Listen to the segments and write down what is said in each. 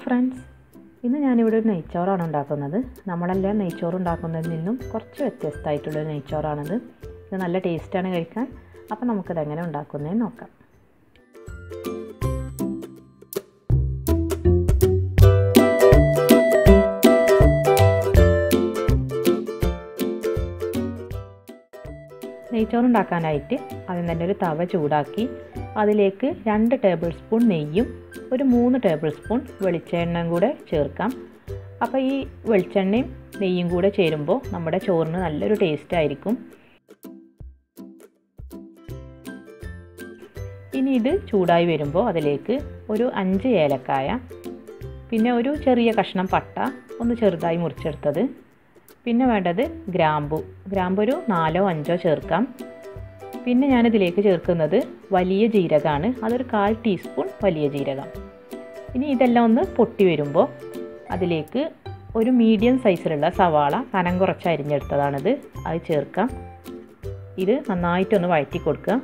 Friends, ഇന്ന് ഞാനിവിടെ ഒരു നെയ്ച്ചോറാണ് ഉണ്ടാക്കുന്നത്. നമ്മളെല്ലാം നെയ്ച്ചോറ് ഉണ്ടാക്കുന്നതിൽ നിന്നും കുറച്ച് വ്യത്യസ്തമായിട്ടുള്ളൊരു നെയ്ച്ചോറാണിത്. ഇത് നല്ല ടേസ്റ്റാണ് കഴിക്കാൻ. അപ്പോൾ നമുക്കിതെങ്ങനെ ഉണ്ടാക്കുന്നതെന്ന് നോക്കാം. നെയ്ച്ചോറുണ്ടാക്കാനായിട്ട് ആദ്യം തന്നെ ഒരു തവ ചൂടാക്കി അതിലേക്ക് 2 ടേബിൾ സ്പൂൺ നെയ്യും ഒരു 3 ടേബിൾ സ്പൂൺ വെളിച്ചെണ്ണയും കൂടെ ചേർക്കാം. അപ്പോൾ ഈ വെളിച്ചെണ്ണയും നെയ്യും കൂടെ ചേരുമ്പോൾ നമ്മുടെ ചോറിന് നല്ലൊരു ടേസ്റ്റ് ആയിരിക്കും. ഇനി ഇത് ചൂടായി വരുമ്പോൾ അതിലേക്ക് ഒരു 5 ഏലക്കായ, പിന്നെ ഒരു ചെറിയ കഷ്ണം പട്ട ഒന്ന് ചെറുതായി മുറിച്ചെടുത്തത്, പിന്നെ വേണ്ടത് ഗ്രാമ്പു ഒരു 4 or 5 ചേർക്കാം. പിന്നെ ഞാനിതിലേക്ക് ചേർക്കുന്നത് വലിയ ജീരകമാണ്, അതൊരു 1/4 ടീസ്പൂൺ വലിയ ജീരകം. ഇനി ഇതെല്ലാം ഒന്ന് പൊട്ടി വരുമ്പോൾ അതിലേക്ക് ഒരു മീഡിയം സൈസിലുള്ള സവാള കനം കുറച്ച് അരിഞ്ഞെടുത്തതാണിത്, അത് ചേർക്കാം. ഇത് നന്നായിട്ടൊന്ന് വഴറ്റി കൊടുക്കുക.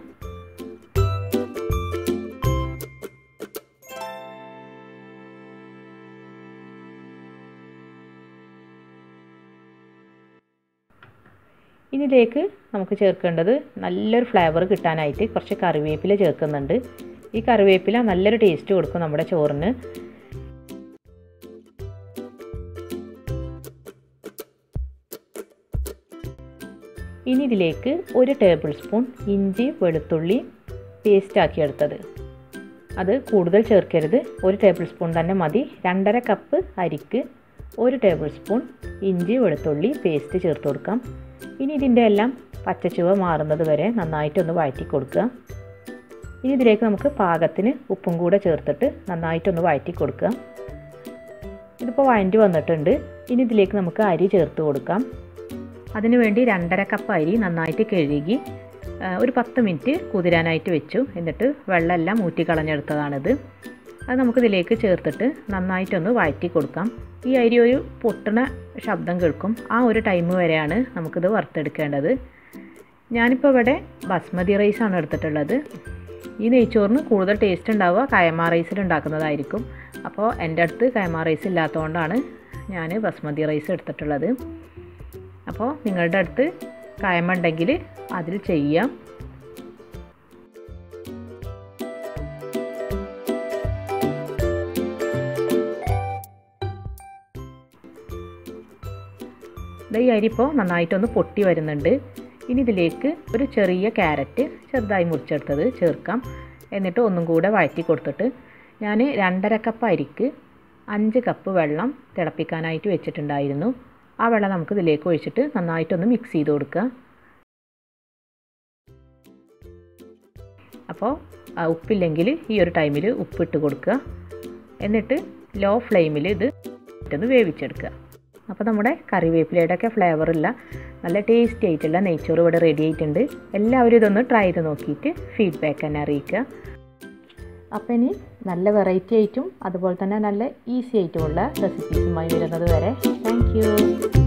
ഇതിലേക്ക് നമുക്ക് ചേർക്കേണ്ടത് നല്ലൊരു ഫ്ലേവർ കിട്ടാനായിട്ട് കുറച്ച് കറിവേപ്പില ചേർക്കുന്നുണ്ട്. ഈ കറിവേപ്പില നല്ലൊരു ടേസ്റ്റ് കൊടുക്കും നമ്മുടെ ചോറിന്. ഇനി ഇതിലേക്ക് 1 ടേബിൾ സ്പൂൺ ഇഞ്ചി വെളുത്തുള്ളി പേസ്റ്റ് ആക്കിയെടുത്തത്, അത് കൂടുതൽ ചേർക്കരുത്, 1 ടേബിൾ സ്പൂൺ തന്നെ മതി. 2.5 കപ്പ് അരിക്ക് 1 ടേബിൾ സ്പൂൺ ഇഞ്ചി വെളുത്തുള്ളി പേസ്റ്റ് ചേർത്ത് കൊടുക്കാം. ഇനി ഇതിൻ്റെ എല്ലാം പച്ചച്ചുവ മാറുന്നത് വരെ നന്നായിട്ടൊന്ന് വഴറ്റി കൊടുക്കുക. ഇനി ഇതിലേക്ക് നമുക്ക് പാകത്തിന് ഉപ്പും കൂടെ ചേർത്തിട്ട് നന്നായിട്ടൊന്ന് വഴറ്റി കൊടുക്കുക. ഇതിപ്പോൾ വഴറ്റി വന്നിട്ടുണ്ട്. ഇനി ഇതിലേക്ക് നമുക്ക് അരി ചേർത്ത് കൊടുക്കാം. അതിനുവേണ്ടി 2.5 കപ്പ് അരി നന്നായിട്ട് കഴുകി ഒരു 10 മിനിറ്റ് കുതിരാനായിട്ട് വെച്ചു. എന്നിട്ട് വെള്ളമെല്ലാം ഊറ്റി കളഞ്ഞെടുത്തതാണിത്. അത് നമുക്കിതിലേക്ക് ചേർത്തിട്ട് നന്നായിട്ടൊന്ന് വഴറ്റി കൊടുക്കാം. ഈ അരി ഒരു പൊട്ടണ ശബ്ദം കേൾക്കും, ആ ഒരു ടൈം വരെയാണ് നമുക്കിത് വറുത്തെടുക്കേണ്ടത്. ഞാനിപ്പോൾ ഇവിടെ ബസ്മതി റൈസാണ് എടുത്തിട്ടുള്ളത്. ഈ നെയ്ച്ചോറിന് കൂടുതൽ ടേസ്റ്റ് ഉണ്ടാവുക കൈമ റൈസിൽ ഉണ്ടാക്കുന്നതായിരിക്കും. അപ്പോൾ എൻ്റെ അടുത്ത് കൈമ റൈസ് ഇല്ലാത്തതുകൊണ്ടാണ് ഞാൻ ബസ്മതി റൈസ് എടുത്തിട്ടുള്ളത്. അപ്പോൾ നിങ്ങളുടെ അടുത്ത് കൈമ ഉണ്ടെങ്കിൽ അതിൽ ചെയ്യാം. ഈ അരി ഇപ്പോൾ നന്നായിട്ടൊന്ന് പൊട്ടി വരുന്നുണ്ട്. ഇനി ഇതിലേക്ക് ഒരു ചെറിയ ക്യാരറ്റ് ചെറുതായി മുറിച്ചെടുത്തത് ചേർക്കാം. എന്നിട്ട് ഒന്നും കൂടെ വഴറ്റി കൊടുത്തിട്ട് ഞാൻ 2.5 കപ്പ് അരിക്ക് 5 കപ്പ് വെള്ളം തിളപ്പിക്കാനായിട്ട് വെച്ചിട്ടുണ്ടായിരുന്നു. ആ വെള്ളം നമുക്ക് ഇതിലേക്ക് ഒഴിച്ചിട്ട് നന്നായിട്ടൊന്ന് മിക്സ് ചെയ്ത് കൊടുക്കുക. അപ്പോൾ ഉപ്പില്ലെങ്കിൽ ഈ ഒരു ടൈമിൽ ഉപ്പിട്ട് കൊടുക്കുക. എന്നിട്ട് ലോ ഫ്ലെയിമിൽ ഇത് ഒന്ന് വേവിച്ചെടുക്കുക. അപ്പോൾ നമ്മുടെ കറിവേപ്പിലയുടെയൊക്കെ ഫ്ലേവറുള്ള നല്ല ടേസ്റ്റി ആയിട്ടുള്ള നെയ്ച്ചോറ് ഇവിടെ റെഡി ആയിട്ടുണ്ട്. എല്ലാവരും ഇതൊന്ന് ട്രൈ ചെയ്ത് നോക്കിയിട്ട് ഫീഡ്ബാക്ക് തന്നെ അറിയിക്കുക. അപ്പോൾ ഇനി നല്ല വെറൈറ്റി ആയിട്ടും അതുപോലെ തന്നെ നല്ല ഈസി ആയിട്ടുമുള്ള റെസിപ്പീസുമായി വരുന്നത് വരെ താങ്ക് യു.